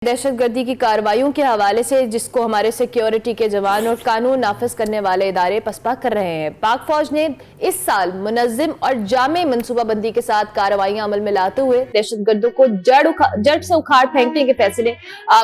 दहशतगर्दी की कार्रवाइयों के हवाले से जिसको हमारे सिक्योरिटी के जवान और कानून नाफिज करने वाले इदारे पसपा कर रहे हैं। पाक फौज ने इस साल मुनज़्ज़म और जामे मनसूबाबंदी के साथ कार्रवाइयां अमल में लाते हुए दहशतगर्दों को जड़ से उखाड़ फेंकने के फैसले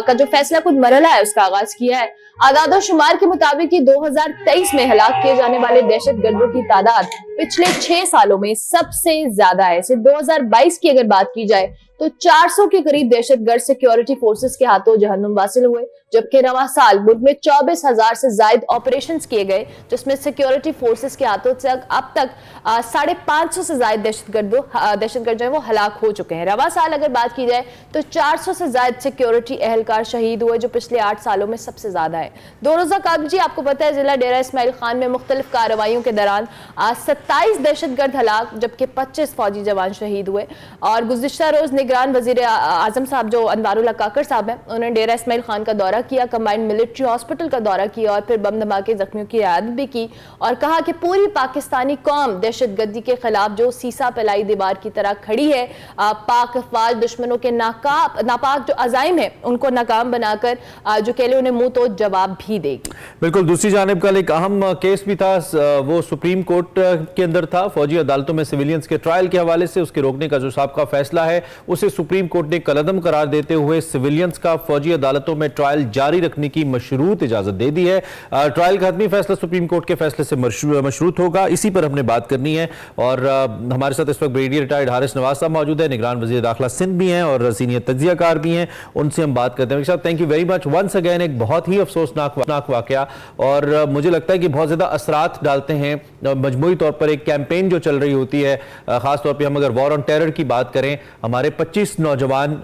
का जो फैसला कुछ मरहला है उसका आगाज किया है। आदाद शुमार के मुताबिक 2023 में हलाक किए जाने वाले दहशतगर्दों की तादाद पिछले 6 सालों में सबसे ज्यादा है। सिर्फ 2022 की अगर बात की जाए तो 400 के करीब दहशतगर्द सिक्योरिटी फोर्सेस के हाथों जहन्नुम वासिल हुए, जबकि रवा साल मुल्क में 24,000 से ज्यादा ऑपरेशंस किए गए, जिसमें सिक्योरिटी फोर्सेस के हाथों से अब तक 550 से ज्यादा दहशतगर्द जो है वो हलाक हो चुके हैं। रवा साल अगर बात की जाए तो 400 से ज्यादा सिक्योरिटी एहलकार शहीद हुए, जो पिछले 8 सालों में सबसे ज्यादा है। 2 रोजा कागजी आपको पता है जिला डेरा इस्माइल खान में मुख्तलिफ कार्रवाइयों के दौरान 27 दहशतगर्द हलाक, जबकि 25 फौजी जवान शहीद हुए। और गुज़िश्ता रोज निगरान वजीर आजम साहब जो अनवारुल्लाह काकर साहब हैं, उन्होंने डेरा इस्माइल खान का दौरा किया, कंबाइंड मिलिट्री हॉस्पिटल का दौरा किया और फिर बम धमाके जख्मियों की रियायत भी की और कहा कि पूरी पाकिस्तानी कौम दहशतगर्दी के खिलाफ जो सीसा फैलाई दीवार की तरह खड़ी है। पाक अफवाज दुश्मनों के नापाक जो अजाइम है उनको नाकाम बनाकर जो कह ले उन्हें मुंह तो जवाब भी देगी। बिल्कुल। दूसरी जानिब कल एक अहम केस भी था, वो सुप्रीम कोर्ट के अंदर था। फौजी अदालतों में सिविलियंस के ट्रायल के हवाले से उसके रोकने का जो साहब का फैसला है उसे सुप्रीम कोर्ट ने कलअदम करार देते हुए सिविलियंस का फौजी अदालतों में ट्रायल जारी रखने की मशरूत इजाजत दे दी है। ट्रायल का हतमी फैसला सुप्रीम कोर्ट के फैसले से मशरूत होगा, इसी पर हमने बात करनी है। और हमारे साथ इस वक्त ब्रिगेडियर रिटायर्ड हारिस नवाज साहब मौजूद है, निगरान वजीर दाखिला सिंध भी हैं और सीनियर तज्जियाकार भी हैं, उनसे हम बात करते हैं। साहब, thank you very much once again. एक बहुत ही अफसोसनाक वाकया और मुझे लगता है कि बहुत ज्यादा असरात डालते हैं मजमूई तौर पर एक कैंपेन जो चल रही होती है। खासतौर पर हम अगर वॉर ऑन टेरर की बात करें, हमारे 25 नौजवान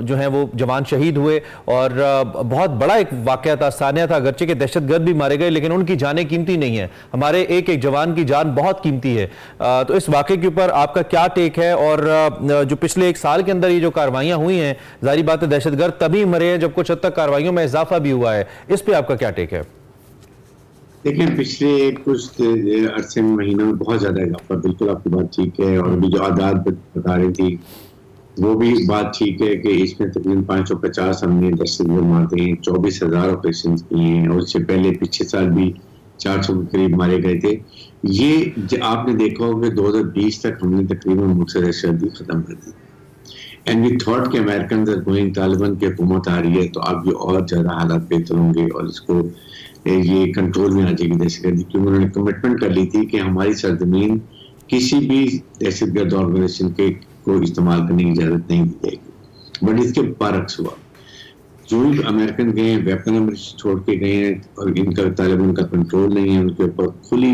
जो हैं वो जवान शहीद हुए और बहुत बड़ा एक वाकया था, सानिया था। अगरचे के दहशतगर्द भी मारे गए लेकिन उनकी जानें कीमती नहीं है, हमारे एक एक जवान की जान बहुत कीमती है। तो इस वाकये के ऊपर आपका क्या टेक है? और जो पिछले 1 साल के अंदर ये जो कार्रवाइयां हुई हैं, जाहिर बात है दहशतगर्द तभी मरे हैं जब कुछ हद तक कार्रवाइयों में इजाफा भी हुआ है, इस पर आपका क्या टेक है? देखिए, पिछले कुछ अरसे महीनों में बहुत ज्यादा इजाफा, बिल्कुल आपकी बात ठीक है। और अभी जो आदाद बता रही थी वो भी बात ठीक है कि इसमें तकरीबन 550 हमने दहशतगर्द मारते हैं, 24,000 ऑपरेशन किए हैं और उससे पहले पिछले साल भी 400 के करीब मारे गए थे। ये आपने देखा होगा कि 2020 तक हमने तकरीबन मुल्क से दहशतगर्दी खत्म कर दी। एंड वी थॉट कि अमेरिकन गोइंग, तालिबान की हुकूमत आ रही है तो अब ये और ज्यादा हालात बेहतर होंगे और इसको ये कंट्रोल में आ जाएगी दहशतगर्दी, क्योंकि उन्होंने कमिटमेंट कर ली थी कि हमारी सरजमीन किसी भी दहशतगर्द ऑर्गेनाइजेशन के को इस्तेमाल करने की इजाजत नहीं दी जाएगी। बट इसके बरक्स हुआ, जो अमेरिकन गए वेपन अमेरिका छोड़ के गए हैं और इनका तालिबान का कंट्रोल नहीं है उनके ऊपर। खुली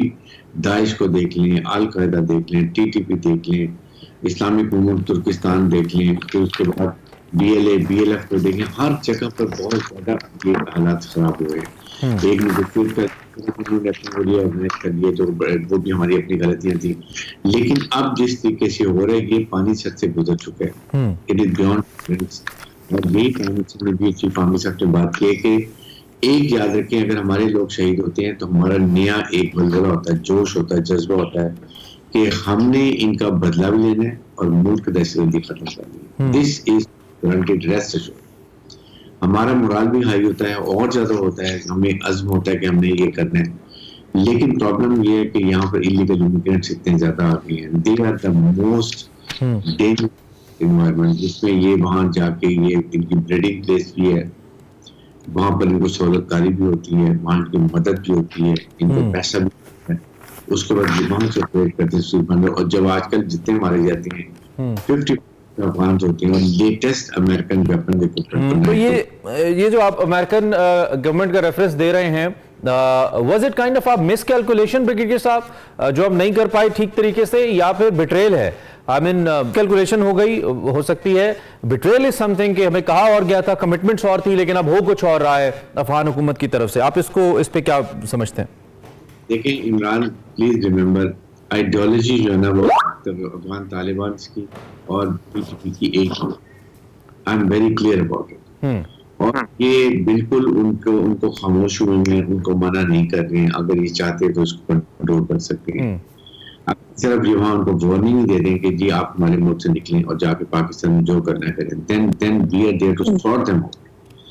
दाइश को देख लें, अल कायदा देख लें, TTP देख लें, इस्लामिक मूवमेंट तुर्किस्तान देख लें, फिर उसके बाद BLA BLF को देखें, हर जगह पर बहुत ज्यादा ये हालात खराब हुए हैं। एक नेगोशिएट कर दिए तो वो भी हमारी अपनी गलतियां थी, लेकिन अब जिस तरीके से हो रहा है ये पानी सर से गुजर चुका है। It is beyond. और यही ने भी चीफ आर्मी साहब ने बात की है कि एक याद रखें, अगर हमारे लोग शहीद होते हैं तो हमारा नया एक बलबला होता है, जोश होता है, जज्बा होता है कि हमने इनका बदला भी लेना है और मुल्क दहशतगर्दी खत्म करनी है। This is guaranteed, rest assured. हमारा मोराल भी हाई होता है और ज्यादा होता है, हमें अज़्म होता है कि हमने ये करना है। लेकिन प्रॉब्लम ये है कि यहाँ पर इलीगल इमिग्रेंट्स इतने ज्यादा आ गए हैं। They are the most dangerous environment, जिसमें ये वहां जाके ये इनकी ब्रीडिंग प्लेस भी है, वहां पर इनको सहूलतकारी भी होती है, वहां की मदद भी होती है, इनको पैसा भी होता है, उसके बाद वहां से ऑपरेट करते हैं। और जब आजकल जितने मारे जाते हैं 50 अफगान होते हैं और लेटेस्ट अमेरिकन वेपन तो ये जो आप अमेरिकन गवर्नमेंट का रेफरेंस दे रहे हैं, was it kind of a miscalculation brigadier साहब, जो हम नहीं कर पाए ठीक तरीके से, या फिर बिट्रेल है? आई मीन कैलकुलेशन हो गई, हो सकती है। बिट्रेल इज समथिंग कि हमें कहा और गया था, कमिटमेंट्स और थी, लेकिन अब हो कुछ और रहा है अफगान हुकूमत की तरफ से। आप इस पे क्या समझते हैं? देखिए इमरान, प्लीज रिमेंबर, आइडियोलॉजी जो है ना वो अफगान तालिबान की और TTP की एक है। I am very clear about it. और ये बिल्कुल उनको खामोश हुए हैं, उनको मना नहीं कर रहे हैं। अगर ये चाहते हैं तो उसको कंट्रोल कर सकते हैं। अब सिर्फ ये वहां उनको वार्निंग दे दें कि जी आप हमारे मुल्क से निकलें और जाके पाकिस्तान में जो करना है करें, then we are there to sort them out.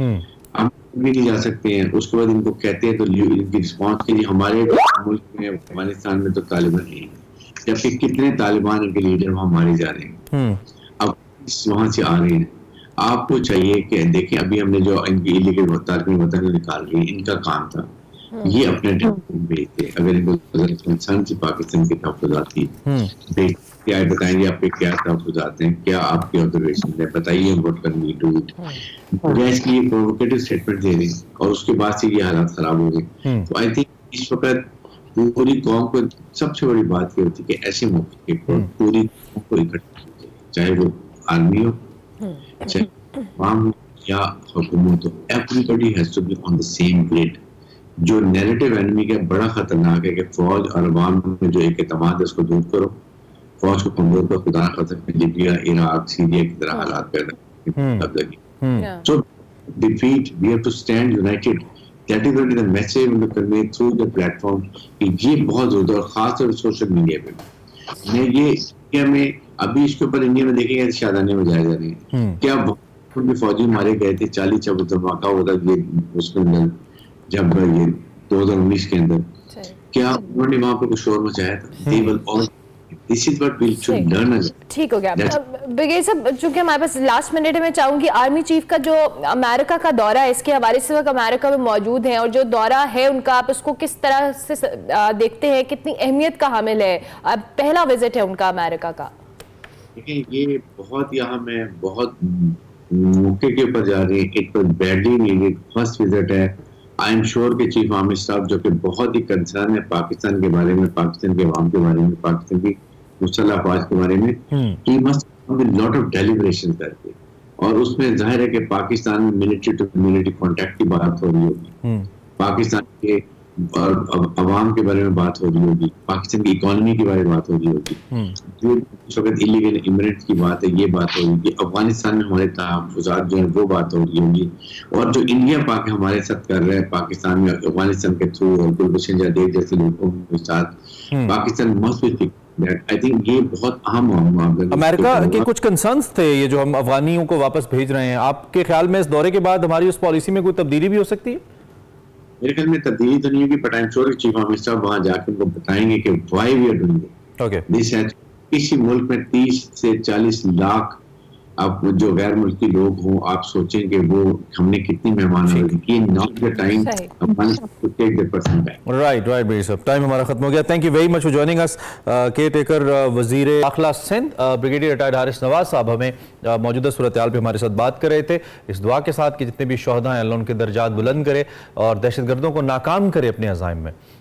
हम भी नहीं जा सकते हैं। उसके बाद इनको कहते हैं तो इनकी रिस्पॉन्स के लिए हमारे मुल्क में अफगानिस्तान में तो तालिबान नहीं है, जबकि कितने तालिबान के लीडर वहां मारे जा रहे हैं, अब वहां से आ रहे हैं। आपको चाहिए कि देखिए अभी हमने जो इनकी इलीगल तारकिन वतन निकाल रही है, इनका काम था ये अपने भेजते, अगर इनको कंसर्न से पाकिस्तान के तहफ़्फ़ुज़ात की क्या बताएंगे, आपके क्या तहफ़्फ़ुज़ात हैं, क्या आपके ऑब्जर्वेशन है, बताइए व्हाट कैन वी डू। गैस की ये प्रोवोकेटिव स्टेटमेंट दे रहे हैं और उसके बाद से ये हालात खराब हो गए। तो आई थिंक इस वक्त पूरी कौम को सबसे बड़ी बात ये होती है कि ऐसे मौके पर पूरी कौम को इकट्ठा, चाहे वो आर्मी हो, चाहे अवाम हो या हुकूमत हो, everybody has to be on the same grid. जो नैरेटिव एनिमी का बड़ा खतरनाक है कि फौज और अवाम में जो एक एतमाद है उसको दूर करो, फौज को कमजोर कर, खुदा न खास्ता लिबिया, इराक, सीरिया की तरह हालात पैदा। So defeat, we have to stand united. That is what is the message we convey through the platform. कि ये बहुत जरूरी है और खासतौर सोशल मीडिया पे। मैं ये इंडिया में अभी इसके ऊपर इंडिया में देखेंगे शादाने में जाए जा रहे हैं, क्या उनके फौजी मारे गए थे 40 धमाका होता ये उसके अंदर, जब ये 2019 के अंदर, क्या उन्होंने वहां पर कुछ शोर मचाया था? They will all This is what we should learn. ठीक हो गया। ब्रिगेडियर साहब, चूंकि हमारे पास लास्ट मिनट है, मैं चाहूंगी आर्मी चीफ का जो अमेरिका का दौरा है, इसके हवाले से वक्त अमेरिका में मौजूद हैं और जो दौरा है उनका, आप उसको किस तरह से देखते हैं, कितनी अहमियत का हामिल है? पहला विजिट है उनका अमेरिका का। देखिए ये बहुत, यहाँ में बहुत मौके के ऊपर जा रही है, एक तो बैडली नीडेड फर्स्ट विजिट है। आई एम श्योर कि चीफ आर्मी स्टाफ जो कि बहुत ही कंसर्न है पाकिस्तान के बारे में, पाकिस्तान के अवाम के बारे में, पाकिस्तान की मुसल्लह अफवाज के बारे में, he must lot of deliberation करके, और उसमें जाहिर है कि पाकिस्तान में मिलिट्री टू मिलिट्री कॉन्टैक्ट की बात हो रही होगी, पाकिस्तान के अवाम के बारे में बात हो रही होगी, पाकिस्तान की इकोनॉमी के बारे में बात हो रही होगी, जो इस वक्त इलीगल इमिग्रेंट्स की बात है ये बात हो रही है, अफगानिस्तान में हमारे तहफ़्फ़ुज़ात जो है वो बात हो रही होगी, और जो इंडिया पाक हमारे साथ कर रहे हैं पाकिस्तान में अफगानिस्तान के थ्रू और गुलभूषण जादेव जैसे लोगों के साथ, Pakistan must be I think ये बहुत अहम मामला। अमेरिका के कुछ कंसर्न्स थे ये जो हम अफगानियों को वापस भेज रहे हैं, आपके ख्याल में इस दौरे के बाद हमारी उस पॉलिसी में कोई तब्दीली भी हो सकती है? मेरे ख्याल में तब्दीली तो नहीं होगी, but I am sure chief of staff वहां जाकर उनको बताएंगे कि why we are doing it. Okay, this has, किसी मुल्क में 30 से 40 लाख आप जो गैर मुल्की लोग हों, आप सोचें कि वो हमने कितनी मेहमाननवाजी की, not the time to take the person back. Right भाई साहब, टाइम हमारा खत्म हो गया। Thank you very much for joining us. Caretaker वजीर दाखिला सिंध ब्रिगेडियर रिटायर्ड हारिस नवाज साहब हमें मौजूदा सूरत हाल पे हमारे साथ बात कर रहे थे, इस दुआ के साथ कि जितने भी शोहदा हैं अल्लाह उनके दर्जात बुलंद करे और दहशतगर्दों को नाकाम करे अपने अज़ाइम में।